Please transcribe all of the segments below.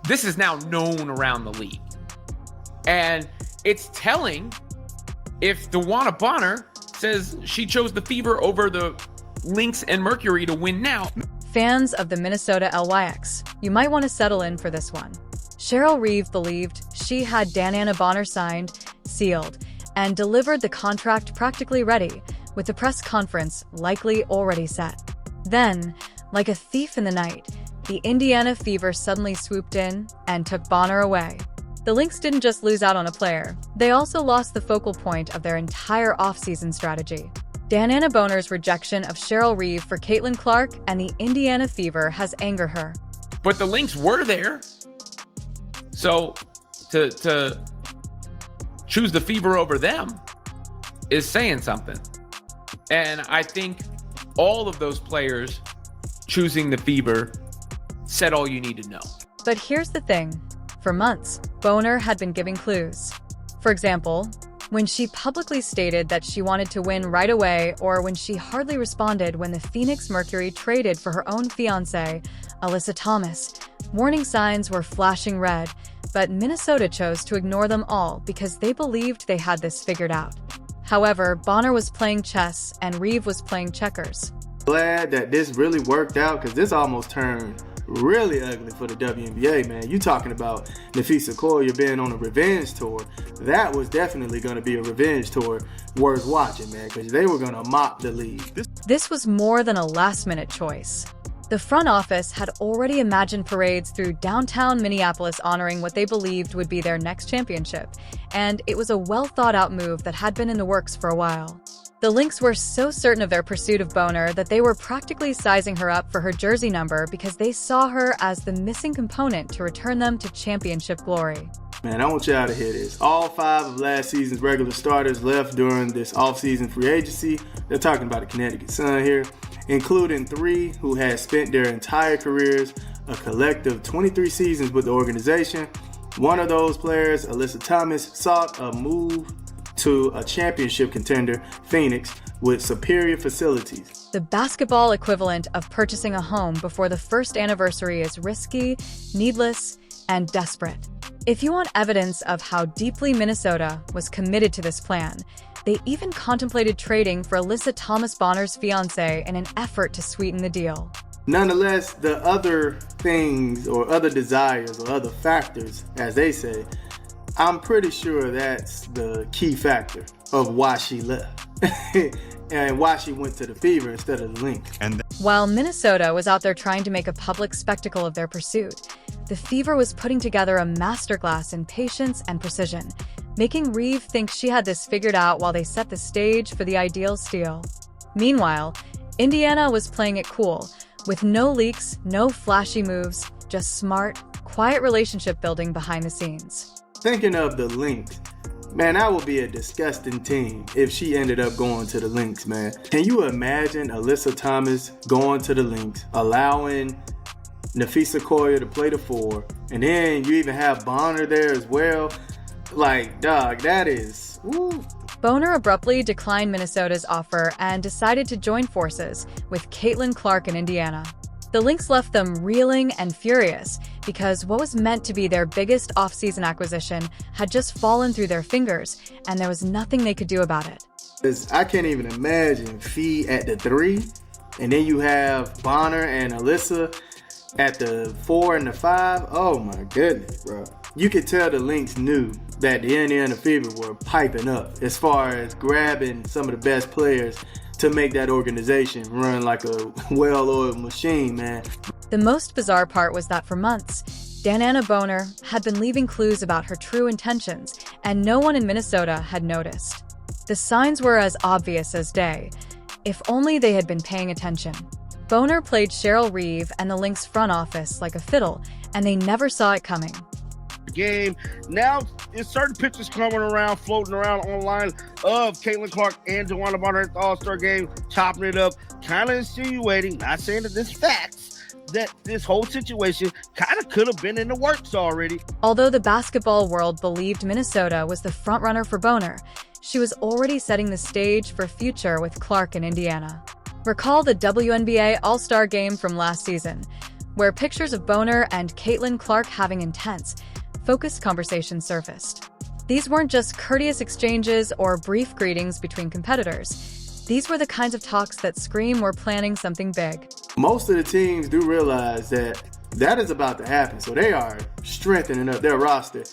This is now known around the league. And it's telling if DeWanna Bonner says she chose the Fever over the Lynx and Mercury to win now. Fans of the Minnesota LYX, you might want to settle in for this one. Cheryl Reeve believed she had DeWanna Bonner signed, sealed, and delivered the contract practically ready, with the press conference likely already set. Then, like a thief in the night, the Indiana Fever suddenly swooped in and took Bonner away. The Lynx didn't just lose out on a player, they also lost the focal point of their entire offseason strategy. DeWanna Bonner's rejection of Cheryl Reeve for Caitlin Clark and the Indiana Fever has angered her. But the Lynx were there. So to choose the Fever over them is saying something. And I think all of those players choosing the Fever said all you need to know. But here's the thing. For months, Bonner had been giving clues. For example, when she publicly stated that she wanted to win right away, or when she hardly responded when the Phoenix Mercury traded for her own fiancé, Alyssa Thomas. Warning signs were flashing red, but Minnesota chose to ignore them all because they believed they had this figured out. However, Bonner was playing chess and Reeve was playing checkers. Glad that this really worked out, because this almost turned really ugly for the WNBA, man. You talking about Nafisa Collier being on a revenge tour. That was definitely going to be a revenge tour worth watching, man, because they were going to mop the league. This was more than a last-minute choice. The front office had already imagined parades through downtown Minneapolis honoring what they believed would be their next championship, and it was a well-thought-out move that had been in the works for a while. The Lynx were so certain of their pursuit of Bonner that they were practically sizing her up for her jersey number because they saw her as the missing component to return them to championship glory. Man, I want y'all to hear this. All 5 of last season's regular starters left during this offseason free agency. They're talking about the Connecticut Sun here, including 3 who had spent their entire careers, a collective 23 seasons with the organization. One of those players, Alyssa Thomas, sought a move to a championship contender, Phoenix, with superior facilities. The basketball equivalent of purchasing a home before the first anniversary is risky, needless, and desperate. If you want evidence of how deeply Minnesota was committed to this plan, they even contemplated trading for Alyssa Thomas Bonner's fiancé in an effort to sweeten the deal. Nonetheless, the other things or other desires or other factors, as they say, I'm pretty sure that's the key factor of why she left and why she went to the Fever instead of the Lynx. While Minnesota was out there trying to make a public spectacle of their pursuit, the Fever was putting together a masterclass in patience and precision, making Reeve think she had this figured out while they set the stage for the ideal steal. Meanwhile, Indiana was playing it cool, with no leaks, no flashy moves, just smart, quiet relationship building behind the scenes. Thinking of the Lynx, man, that would be a disgusting team if she ended up going to the Lynx, man. Can you imagine Alyssa Thomas going to the Lynx, allowing Nafisa Collier to play the 4, and then you even have Bonner there as well? Like, dog, that is... Woo. Bonner abruptly declined Minnesota's offer and decided to join forces with Caitlin Clark in Indiana. The Lynx left them reeling and furious because what was meant to be their biggest offseason acquisition had just fallen through their fingers, and there was nothing they could do about it. I can't even imagine Fee at the 3, and then you have Bonner and Alyssa at the 4 and the 5. Oh my goodness, bro. You could tell the Lynx knew that the Indiana Fever were piping up as far as grabbing some of the best players to make that organization run like a well-oiled machine, man. The most bizarre part was that for months, DeWanna Bonner had been leaving clues about her true intentions, and no one in Minnesota had noticed. The signs were as obvious as day, if only they had been paying attention. Bonner played Cheryl Reeve and the Lynx front office like a fiddle, and they never saw it coming. Game. Now, there's certain pictures coming around, floating around online of Caitlin Clark and DeWanna Bonner at the All-Star game, chopping it up, kind of insinuating, not saying that this facts, that this whole situation kind of could have been in the works already. Although the basketball world believed Minnesota was the frontrunner for Bonner, she was already setting the stage for future with Clark in Indiana. Recall the WNBA All-Star game from last season. where pictures of Bonner and Caitlin Clark having intense, focused conversations surfaced. These weren't just courteous exchanges or brief greetings between competitors. These were the kinds of talks that scream we're planning something big. Most of the teams do realize that that is about to happen, so they are strengthening up their roster.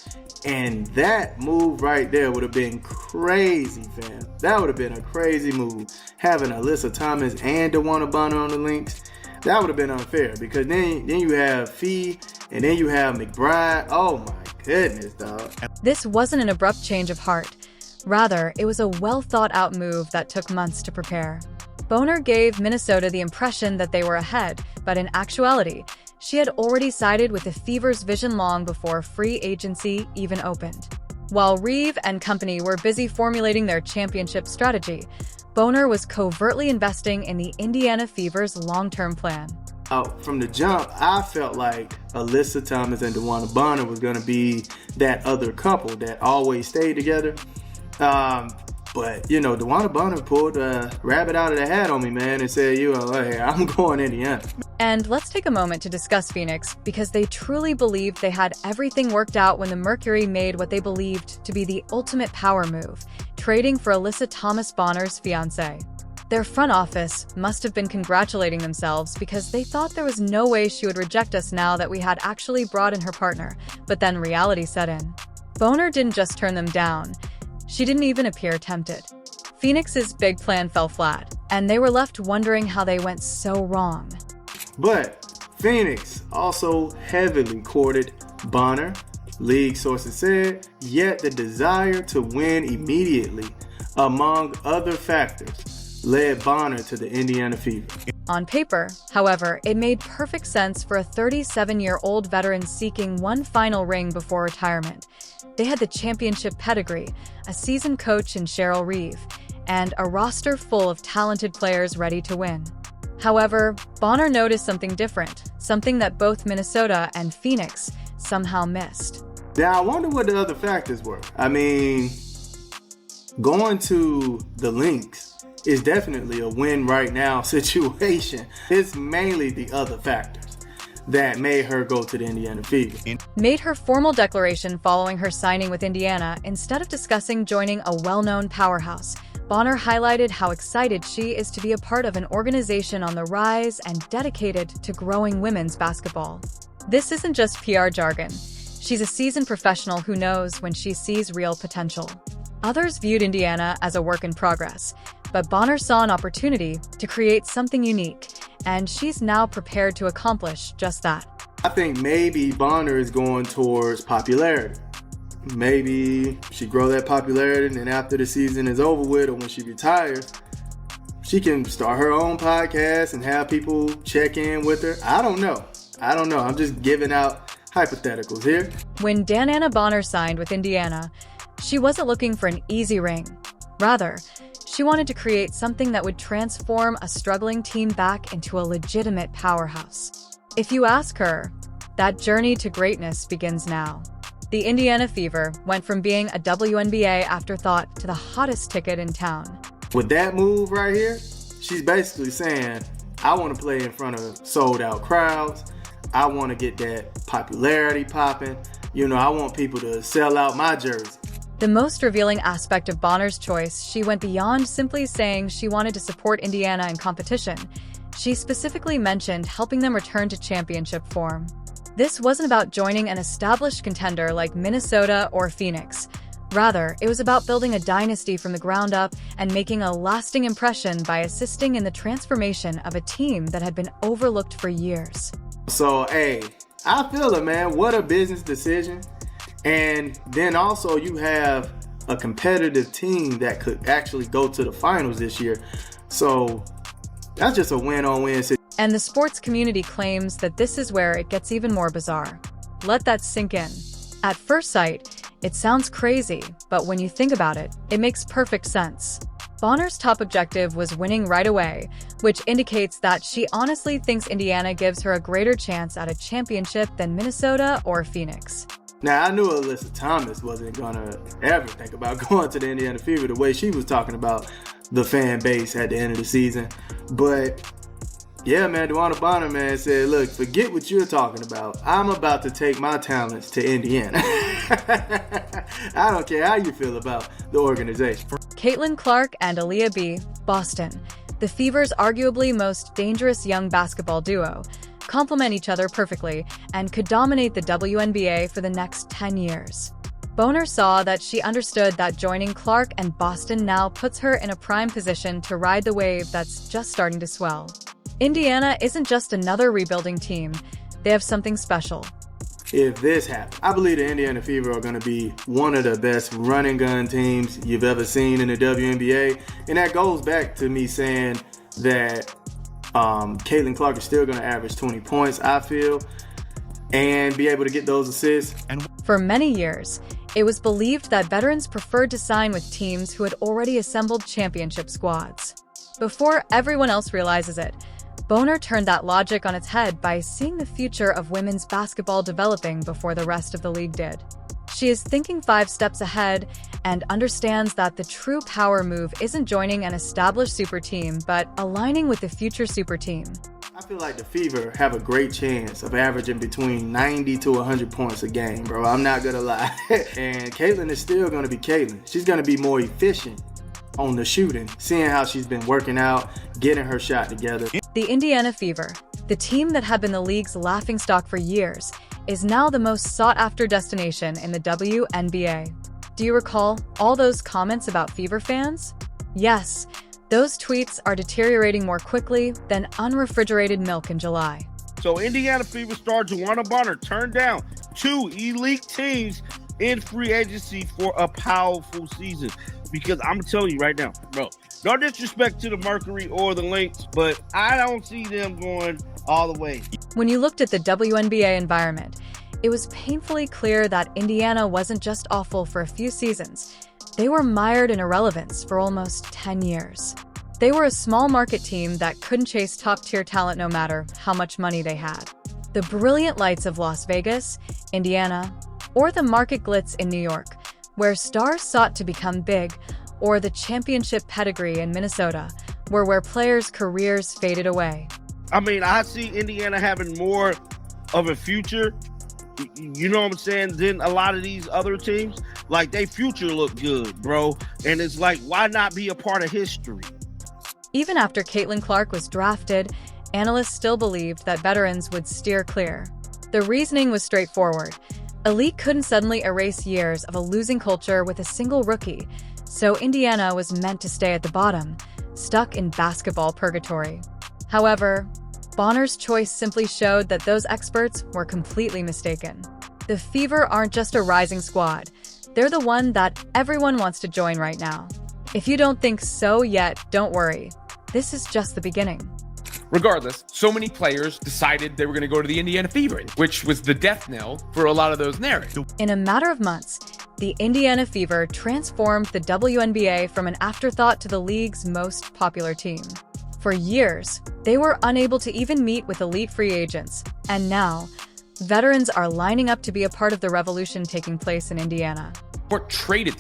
And that move right there would have been crazy, fam. That would have been a crazy move. Having Alyssa Thomas and DeWanna Bonner on the links, that would have been unfair because then you have Fee and then you have McBride. Oh my goodness, dog. This wasn't an abrupt change of heart. Rather, it was a well-thought-out move that took months to prepare. Bonner gave Minnesota the impression that they were ahead, but in actuality, she had already sided with the Fever's vision long before free agency even opened. While Reeve and company were busy formulating their championship strategy, Bonner was covertly investing in the Indiana Fever's long-term plan. From the jump, I felt like Alyssa Thomas and DeWanna Bonner was going to be that other couple that always stayed together. But, DeWanna Bonner pulled a rabbit out of the hat on me, man, and said, hey, I'm going Indiana. And let's take a moment to discuss Phoenix, because they truly believed they had everything worked out when the Mercury made what they believed to be the ultimate power move, trading for Alyssa Thomas Bonner's fiancé. Their front office must have been congratulating themselves because they thought there was no way she would reject us now that we had actually brought in her partner, but then reality set in. Bonner didn't just turn them down. She didn't even appear tempted. Phoenix's big plan fell flat, and they were left wondering how they went so wrong. But Phoenix also heavily courted Bonner, league sources said, yet the desire to win immediately, among other factors, led Bonner to the Indiana Fever. On paper, however, it made perfect sense for a 37-year-old veteran seeking one final ring before retirement. They had the championship pedigree, a seasoned coach in Cheryl Reeve, and a roster full of talented players ready to win. However, Bonner noticed something different, something that both Minnesota and Phoenix somehow missed. Now, I wonder what the other factors were. I mean, going to the Lynx is definitely a win right now situation. It's mainly the other factors that made her go to the Indiana Fever. Made her formal declaration following her signing with Indiana instead of discussing joining a well-known powerhouse. Bonner highlighted how excited she is to be a part of an organization on the rise and dedicated to growing women's basketball. This isn't just PR jargon. She's a seasoned professional who knows when she sees real potential. Others viewed Indiana as a work in progress, but Bonner saw an opportunity to create something unique, and she's now prepared to accomplish just that. I think maybe Bonner is going towards popularity. Maybe she grow that popularity, and then after the season is over with, or when she retires, she can start her own podcast and have people check in with her. I don't know. I'm just giving out hypotheticals here. When DeWanna Bonner signed with Indiana, she wasn't looking for an easy ring. Rather, she wanted to create something that would transform a struggling team back into a legitimate powerhouse. If you ask her, that journey to greatness begins now. The Indiana Fever went from being a WNBA afterthought to the hottest ticket in town. With that move right here, she's basically saying, I want to play in front of sold-out crowds. I want to get that popularity popping. I want people to sell out my jersey. The most revealing aspect of Bonner's choice, she went beyond simply saying she wanted to support Indiana in competition. She specifically mentioned helping them return to championship form. This wasn't about joining an established contender like Minnesota or Phoenix. Rather, it was about building a dynasty from the ground up and making a lasting impression by assisting in the transformation of a team that had been overlooked for years. So, I feel it, man. What a business decision. And then also you have a competitive team that could actually go to the finals this year. So that's just a win-on-win situation. And the sports community claims that this is where it gets even more bizarre. Let that sink in. At first sight, it sounds crazy, but when you think about it, it makes perfect sense. Bonner's top objective was winning right away, which indicates that she honestly thinks Indiana gives her a greater chance at a championship than Minnesota or Phoenix. Now, I knew Alyssa Thomas wasn't going to ever think about going to the Indiana Fever the way she was talking about the fan base at the end of the season. But Yeah, man, DeWanna Bonner, man, said, look, forget what you're talking about. I'm about to take my talents to Indiana. I don't care how you feel about the organization. Caitlin Clark and Aaliyah B., Boston. The Fever's arguably most dangerous young basketball duo complement each other perfectly and could dominate the WNBA for the next 10 years. Bonner saw that she understood that joining Clark and Boston now puts her in a prime position to ride the wave that's just starting to swell. Indiana isn't just another rebuilding team. They have something special. If this happens, I believe the Indiana Fever are going to be one of the best running gun teams you've ever seen in the WNBA. And that goes back to me saying that Caitlin Clark is still going to average 20 points, I feel, and be able to get those assists. For many years, it was believed that veterans preferred to sign with teams who had already assembled championship squads. Before everyone else realizes it, Bonner turned that logic on its head by seeing the future of women's basketball developing before the rest of the league did. She is thinking 5 steps ahead and understands that the true power move isn't joining an established super team, but aligning with the future super team. I feel like the Fever have a great chance of averaging between 90 to 100 points a game, bro. I'm not going to lie. And Caitlin is still going to be Caitlin. She's going to be more efficient on the shooting, seeing how she's been working out, getting her shot together. The Indiana Fever, the team that had been the league's laughingstock for years, is now the most sought-after destination in the WNBA. Do you recall all those comments about Fever fans? Yes, those tweets are deteriorating more quickly than unrefrigerated milk in July. So Indiana Fever star DeWanna Bonner turned down 2 elite teams in free agency for a powerful season. Because I'm telling you right now, bro, no disrespect to the Mercury or the Lynx, but I don't see them going all the way. When you looked at the WNBA environment, it was painfully clear that Indiana wasn't just awful for a few seasons. They were mired in irrelevance for almost 10 years. They were a small market team that couldn't chase top-tier talent no matter how much money they had. The brilliant lights of Las Vegas, Indiana, or the market glitz in New York, where stars sought to become big, or the championship pedigree in Minnesota, where players' careers faded away. I mean, I see Indiana having more of a future, you know what I'm saying, than a lot of these other teams. Like, they future look good, bro. And it's like, why not be a part of history? Even after Caitlin Clark was drafted, analysts still believed that veterans would steer clear. The reasoning was straightforward. Elite couldn't suddenly erase years of a losing culture with a single rookie, so Indiana was meant to stay at the bottom, stuck in basketball purgatory. However, Bonner's choice simply showed that those experts were completely mistaken. The Fever aren't just a rising squad. They're the one that everyone wants to join right now. If you don't think so yet, don't worry. This is just the beginning. Regardless, so many players decided they were going to go to the Indiana Fever, which was the death knell for a lot of those narratives. In a matter of months, the Indiana Fever transformed the WNBA from an afterthought to the league's most popular team. For years, they were unable to even meet with elite free agents, and now, veterans are lining up to be a part of the revolution taking place in Indiana.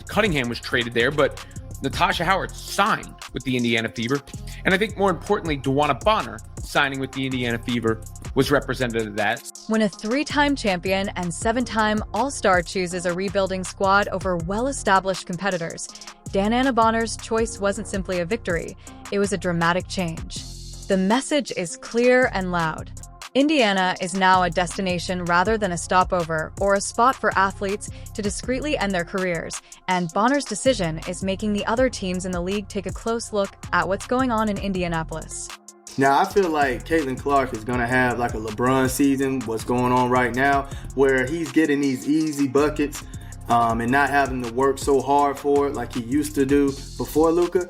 Cunningham was traded there, but Natasha Howard signed with the Indiana Fever. And I think more importantly, DeWanna Bonner signing with the Indiana Fever was representative of that. When a 3-time champion and 7-time All-Star chooses a rebuilding squad over well-established competitors, DeWanna Bonner's choice wasn't simply a victory, it was a dramatic change. The message is clear and loud. Indiana is now a destination rather than a stopover or a spot for athletes to discreetly end their careers, and Bonner's decision is making the other teams in the league take a close look at what's going on in Indianapolis. Now, I feel like Caitlin Clark is going to have like a LeBron season, what's going on right now, where he's getting these easy buckets and not having to work so hard for it like he used to do before Luka.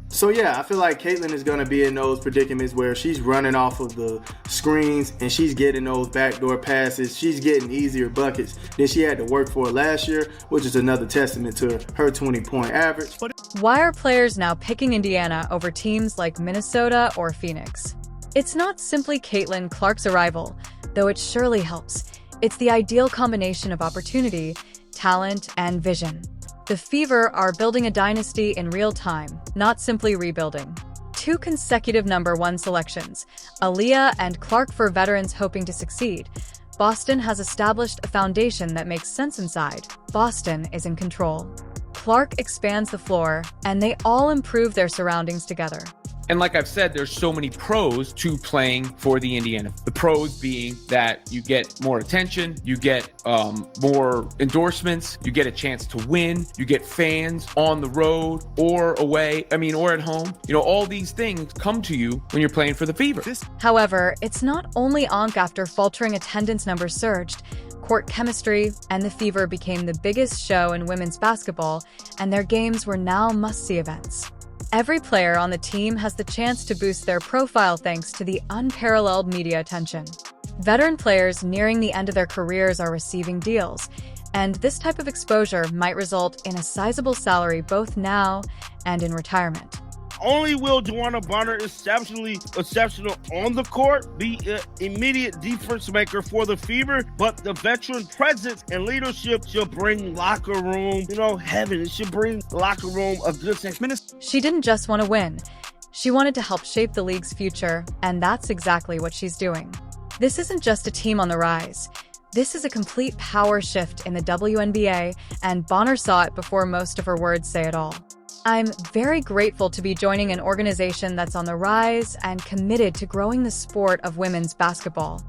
So yeah, I feel like Caitlin is going to be in those predicaments where she's running off of the screens and she's getting those backdoor passes. She's getting easier buckets than she had to work for last year, which is another testament to her 20-point average. Why are players now picking Indiana over teams like Minnesota or Phoenix? It's not simply Caitlin Clark's arrival, though it surely helps. It's the ideal combination of opportunity, talent, and vision. The Fever are building a dynasty in real time, not simply rebuilding. 2 consecutive #1 selections, Aaliyah and Clark for veterans hoping to succeed. Boston has established a foundation that makes sense inside. Boston is in control. Clark expands the floor, and they all improve their surroundings together. And like I've said, there's so many pros to playing for the Indiana. The pros being that you get more attention, you get more endorsements, you get a chance to win, you get fans on the road or away, or at home. All these things come to you when you're playing for the Fever. However, it's not only ONK after faltering attendance numbers surged. Court chemistry and the Fever became the biggest show in women's basketball, and their games were now must-see events. Every player on the team has the chance to boost their profile thanks to the unparalleled media attention. Veteran players nearing the end of their careers are receiving deals, and this type of exposure might result in a sizable salary both now and in retirement. Only will DeWanna Bonner exceptional on the court, be an immediate difference maker for the Fever, but the veteran presence and leadership should bring locker room, heaven. It should bring locker room a good sense. She didn't just want to win. She wanted to help shape the league's future, and that's exactly what she's doing. This isn't just a team on the rise. This is a complete power shift in the WNBA, and Bonner saw it before most of her words say it all. I'm very grateful to be joining an organization that's on the rise and committed to growing the sport of women's basketball.